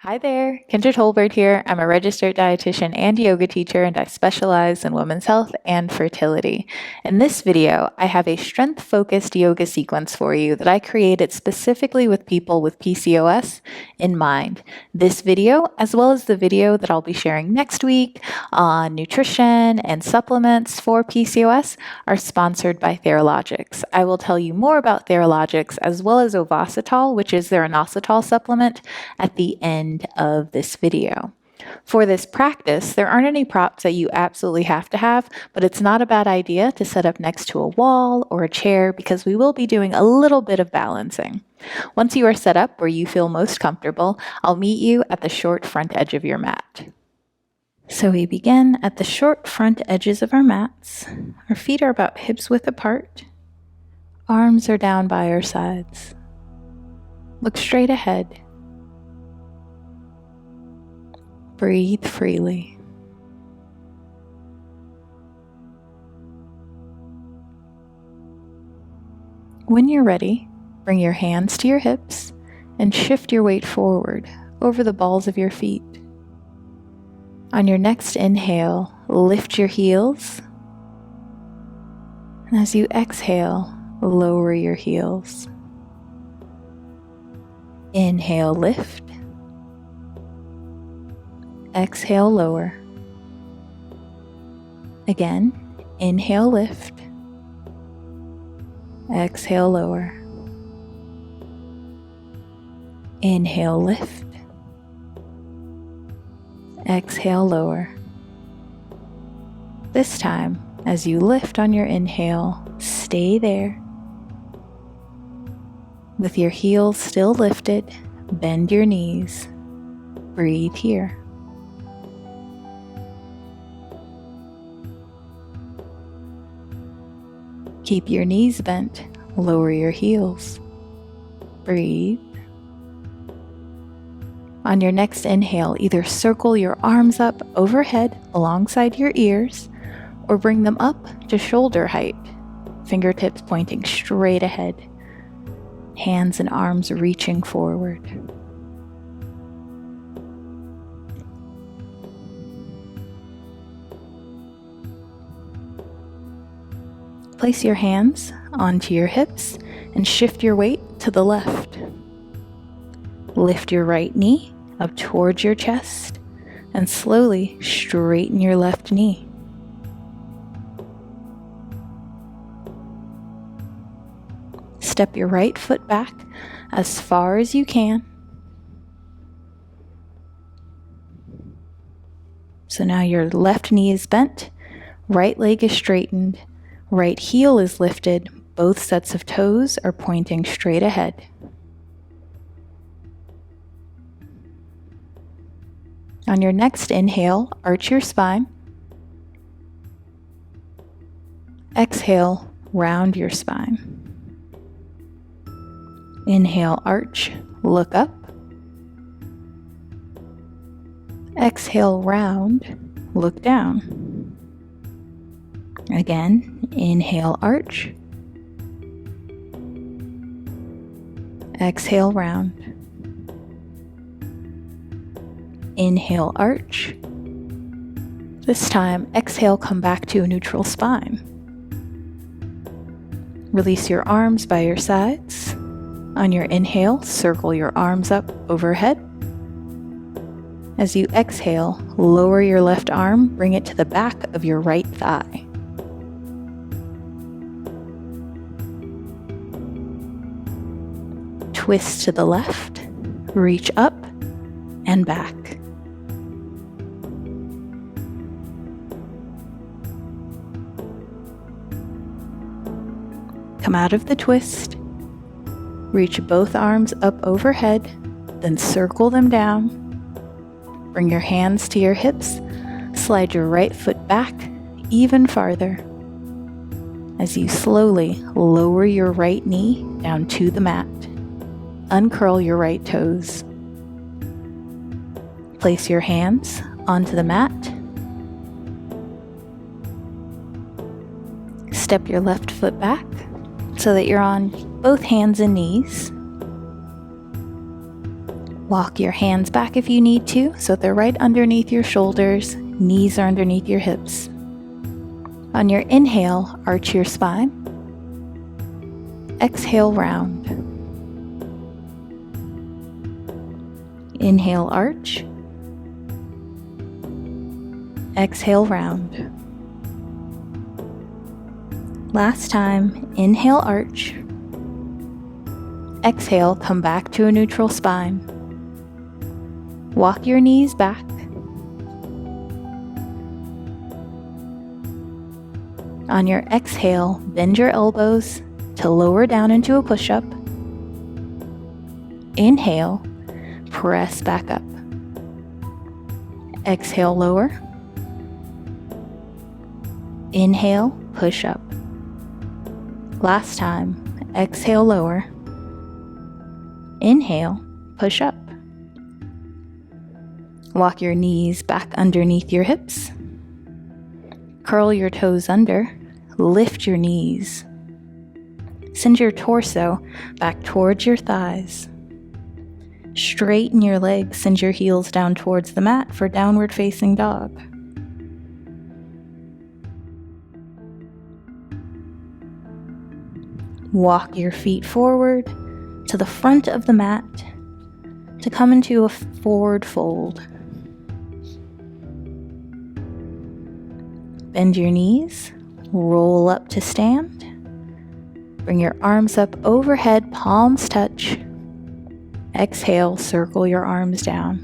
Hi there, Kendra Tolbert here. I'm a registered dietitian and yoga teacher, and I specialize in women's health and fertility. In this video, I have a strength-focused yoga sequence for you that I created specifically with people with PCOS in mind. This video, as well as the video that I'll be sharing next week on nutrition and supplements for PCOS, are sponsored by Theralogix. I will tell you more about Theralogix as well as Ovasitol, which is their inositol supplement, at the end of this video. For this practice, there aren't any props that you absolutely have to have, but it's not a bad idea to set up next to a wall or a chair because we will be doing a little bit of balancing. Once you are set up where you feel most comfortable, I'll meet you at the short front edge of your mat. So we begin at the short front edges of our mats. Our feet are about hips width apart. Arms are down by our sides. Look straight ahead. Breathe freely. When you're ready, bring your hands to your hips and shift your weight forward over the balls of your feet. On your next inhale, lift your heels. And as you exhale, lower your heels. Inhale, lift. Exhale, lower. Again, inhale, lift. Exhale, lower. Inhale, lift. Exhale, lower. This time, as you lift on your inhale, stay there. With your heels still lifted, bend your knees. Breathe here. Keep your knees bent, lower your heels. Breathe. On your next inhale, either circle your arms up overhead alongside your ears or bring them up to shoulder height, fingertips pointing straight ahead, hands and arms reaching forward. Place your hands onto your hips and shift your weight to the left. Lift your right knee up towards your chest and slowly straighten your left knee. Step your right foot back as far as you can. So now your left knee is bent, right leg is straightened, right heel is lifted, both sets of toes are pointing straight ahead. On your next inhale, arch your spine. Exhale, round your spine. Inhale, arch, look up. Exhale, round, look down. Again, inhale, arch. Exhale, round. Inhale, arch. This time, exhale, come back to a neutral spine. Release your arms by your sides. On your inhale, circle your arms up overhead. As you exhale, lower your left arm, bring it to the back of your right thigh. Twist to the left, reach up and back. Come out of the twist, reach both arms up overhead, then circle them down. Bring your hands to your hips, slide your right foot back even farther. As you slowly lower your right knee down to the mat. Uncurl your right toes. Place your hands onto the mat. Step your left foot back so that you're on both hands and knees. Walk your hands back if you need to, so they're right underneath your shoulders, knees are underneath your hips. On your inhale, arch your spine. Exhale, round. Inhale, arch. Exhale, round. Last time, inhale, arch. Exhale, come back to a neutral spine. Walk your knees back. On your exhale, bend your elbows to lower down into a push-up. Inhale, press back up. Exhale, lower. Inhale, push up. Last time, exhale, lower. Inhale, push up. Walk your knees back underneath your hips. Curl your toes under, lift your knees. Send your torso back towards your thighs. Straighten your legs, send your heels down towards the mat for downward facing dog. Walk your feet forward to the front of the mat to come into a forward fold. Bend your knees, roll up to stand. Bring your arms up overhead, palms touch. Exhale, circle your arms down.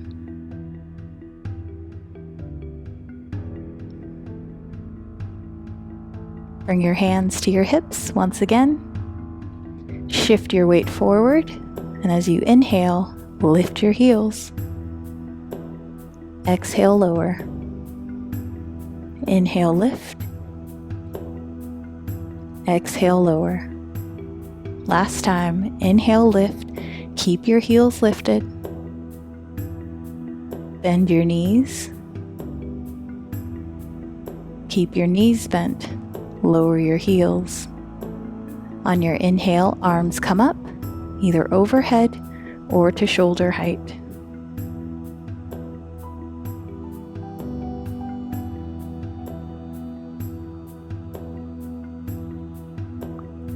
Bring your hands to your hips once again. Shift your weight forward, and as you inhale, lift your heels. Exhale, lower. Inhale, lift. Exhale, lower. Last time, inhale, lift. Keep your heels lifted. Bend your knees. Keep your knees bent. Lower your heels. On your inhale, arms come up, either overhead or to shoulder height.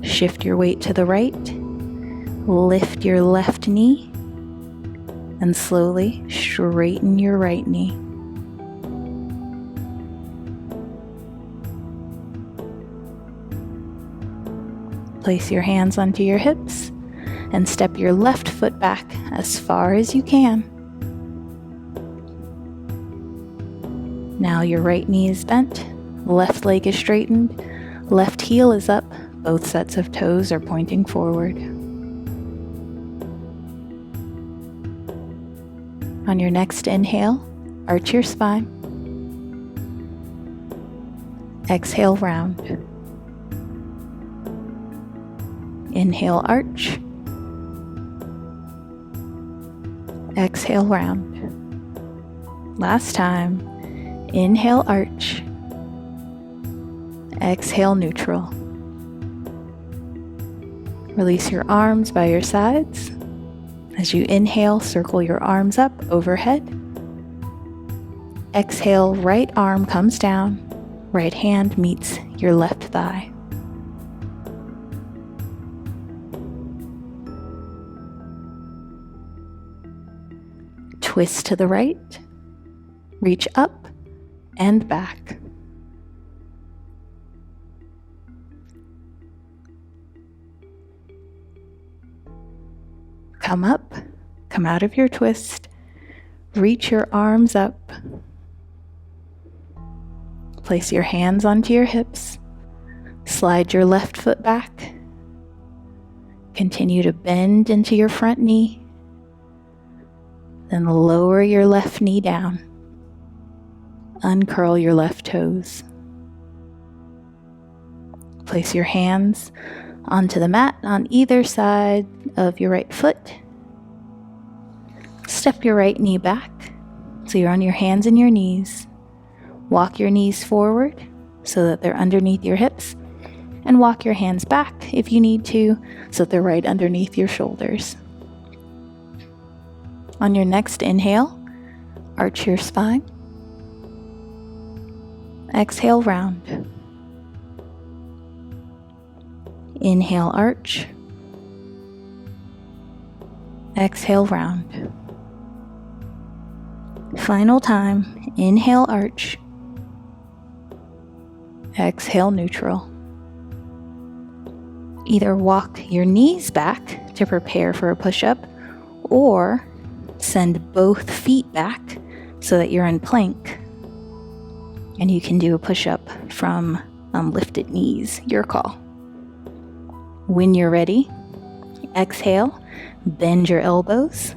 Shift your weight to the right, lift your left knee, and slowly straighten your right knee. Place your hands onto your hips and step your left foot back as far as you can. Now your right knee is bent, left leg is straightened, left heel is up, both sets of toes are pointing forward. On your next inhale, arch your spine. Exhale, round. Inhale, arch. Exhale, round. Last time, inhale, arch. Exhale, neutral. Release your arms by your sides. As you inhale, circle your arms up overhead. Exhale, right arm comes down, right hand meets your left thigh. Twist to the right, reach up and back. Come up, come out of your twist, reach your arms up. Place your hands onto your hips, slide your left foot back. Continue to bend into your front knee. Then lower your left knee down. Uncurl your left toes. Place your hands onto the mat on either side of your right foot. Step your right knee back so you're on your hands and your knees. Walk your knees forward so that they're underneath your hips, and walk your hands back if you need to so that they're right underneath your shoulders. On your next inhale, arch your spine. Exhale, round. Inhale, arch. Exhale, round. Final time, inhale, arch. Exhale, neutral. Either walk your knees back to prepare for a push-up, or send both feet back so that you're in plank. And you can do a push-up from lifted knees, your call. When you're ready, exhale, bend your elbows.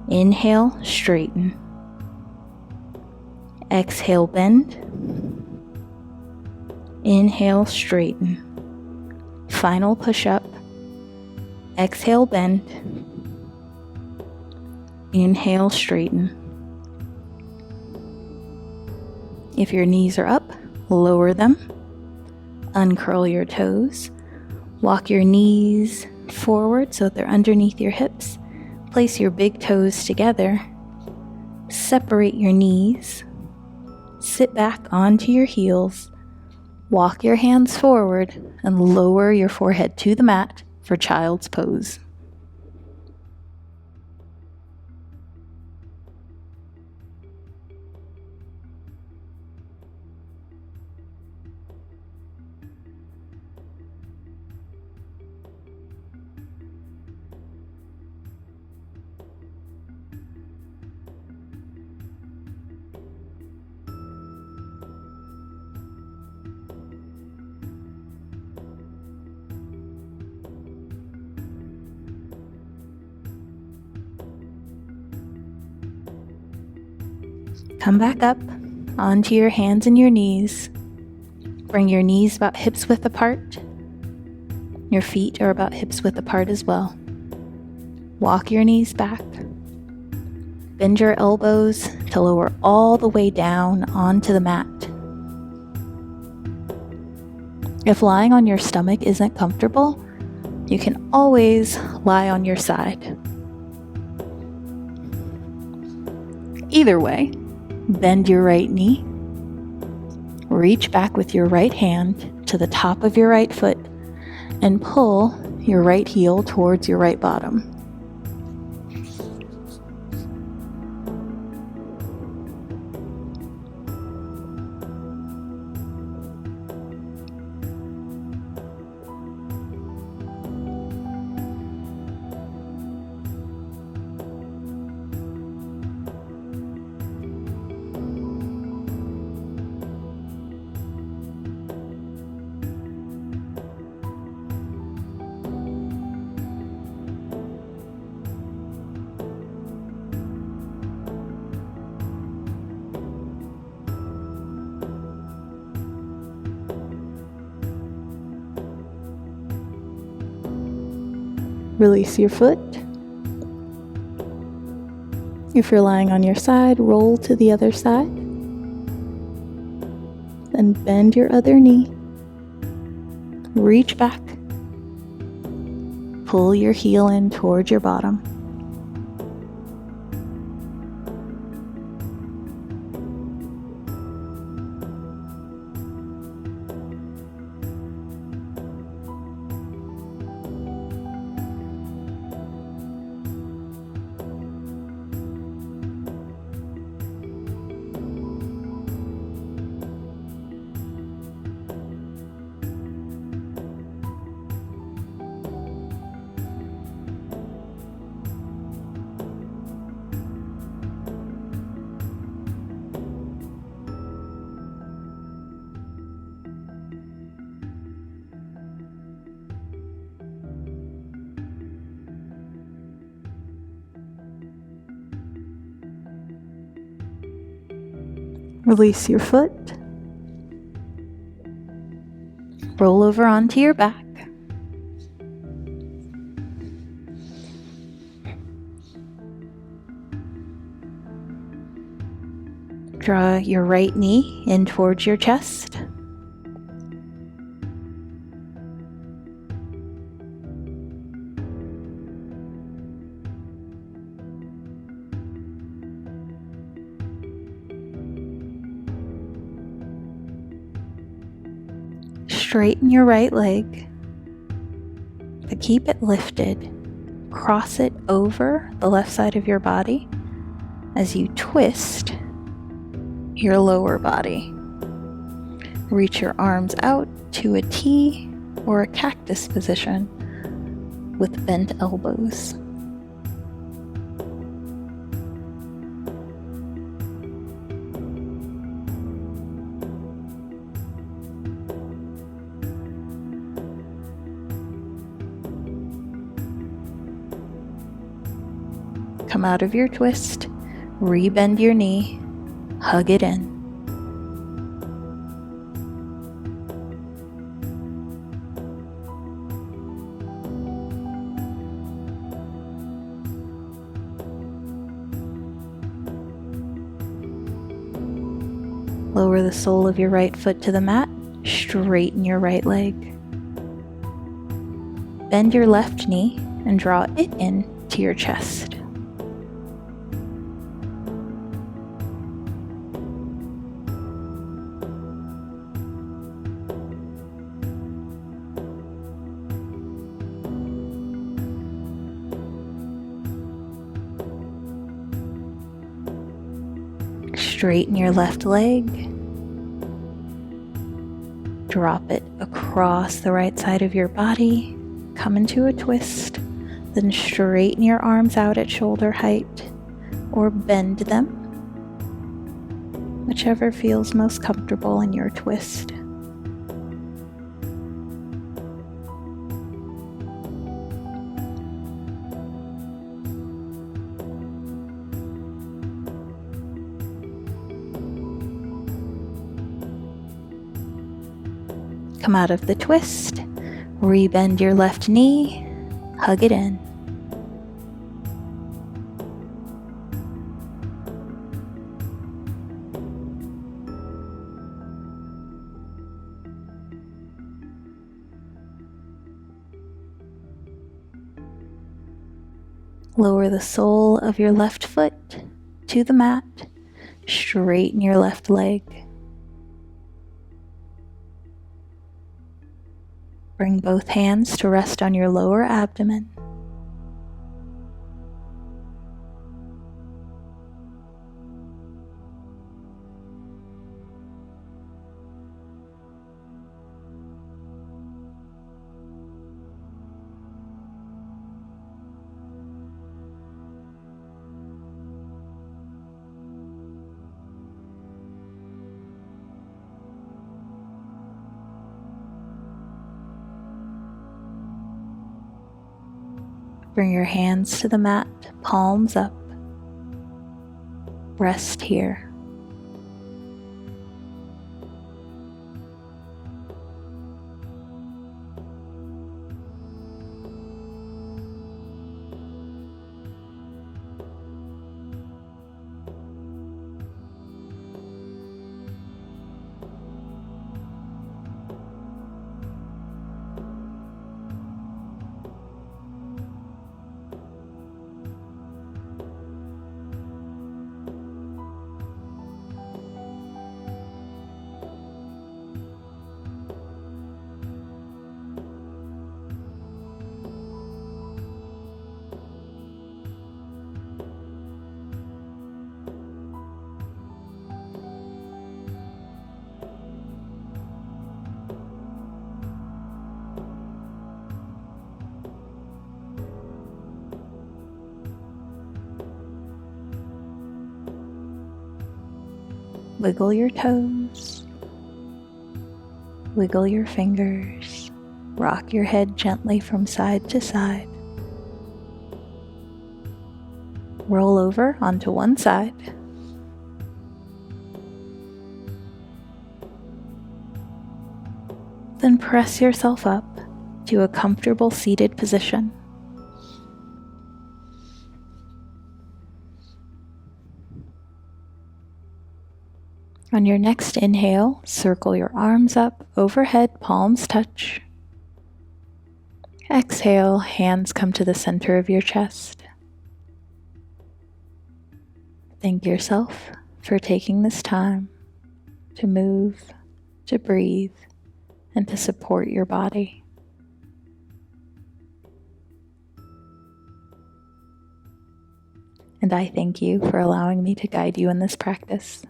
Inhale, straighten. Exhale, bend. Inhale, straighten. Final push-up. Exhale, bend. Inhale, straighten. If your knees are up, lower them. Uncurl your toes. Walk your knees forward so that they're underneath your hips. Place your big toes together. Separate your knees. Sit back onto your heels. Walk your hands forward and lower your forehead to the mat for child's pose. Come back up onto your hands and your knees. Bring your knees about hips width apart. Your feet are about hips width apart as well. Walk your knees back. Bend your elbows to lower all the way down onto the mat. If lying on your stomach isn't comfortable, you can always lie on your side. Either way, bend your right knee. Reach back with your right hand to the top of your right foot and pull your right heel towards your right bottom. Release your foot. If you're lying on your side, roll to the other side. Then bend your other knee. Reach back. Pull your heel in towards your bottom. Release your foot. Roll over onto your back. Draw your right knee in towards your chest. straighten your right leg, but keep it lifted. Cross it over the left side of your body as you twist your lower body. Reach your arms out to a T or a cactus position with bent elbows. Come out of your twist, rebend your knee, hug it in. Lower the sole of your right foot to the mat, straighten your right leg. Bend your left knee and draw it in to your chest. Straighten your left leg. Drop it across the right side of your body. Come into a twist. Then straighten your arms out at shoulder height or bend them, whichever feels most comfortable in your twist. Come out of the twist, rebend your left knee, hug it in. Lower the sole of your left foot to the mat, straighten your left leg. Bring both hands to rest on your lower abdomen. Bring your hands to the mat, palms up. Rest here. Wiggle your toes, wiggle your fingers, rock your head gently from side to side. Roll over onto one side. Then press yourself up to a comfortable seated position. On your next inhale, circle your arms up overhead, palms touch. Exhale, hands come to the center of your chest. Thank yourself for taking this time to move, to breathe, and to support your body. And I thank you for allowing me to guide you in this practice.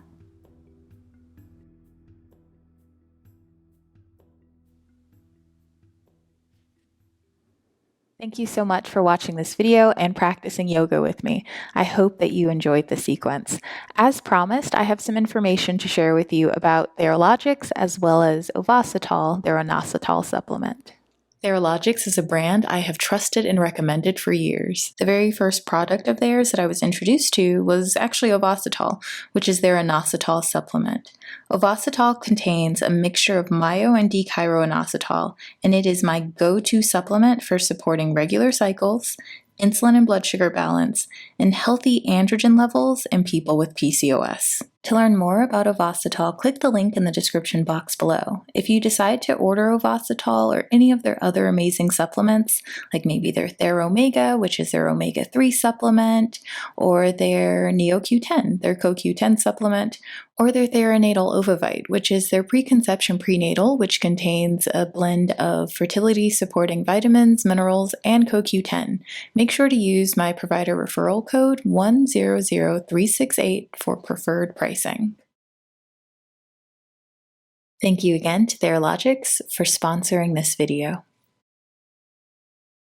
Thank you so much for watching this video and practicing yoga with me. I hope that you enjoyed the sequence. As promised, I have some information to share with you about Theralogix as well as Ovasitol, their inositol supplement. Theralogix is a brand I have trusted and recommended for years. The very first product of theirs that I was introduced to was actually Ovasitol, which is their inositol supplement. Ovasitol contains a mixture of myo and dechiro-inositol, and it is my go-to supplement for supporting regular cycles, insulin and blood sugar balance, and healthy androgen levels in people with PCOS. To learn more about Ovasitol, click the link in the description box below. If you decide to order Ovasitol or any of their other amazing supplements, like maybe their Theromega, which is their omega-3 supplement, or their NeoQ10, their CoQ10 supplement, or their Theranatal Ovavite, which is their preconception prenatal, which contains a blend of fertility-supporting vitamins, minerals, and CoQ10. Make sure to use my provider referral code 100368 for preferred pricing. Thank you again to Theralogix for sponsoring this video.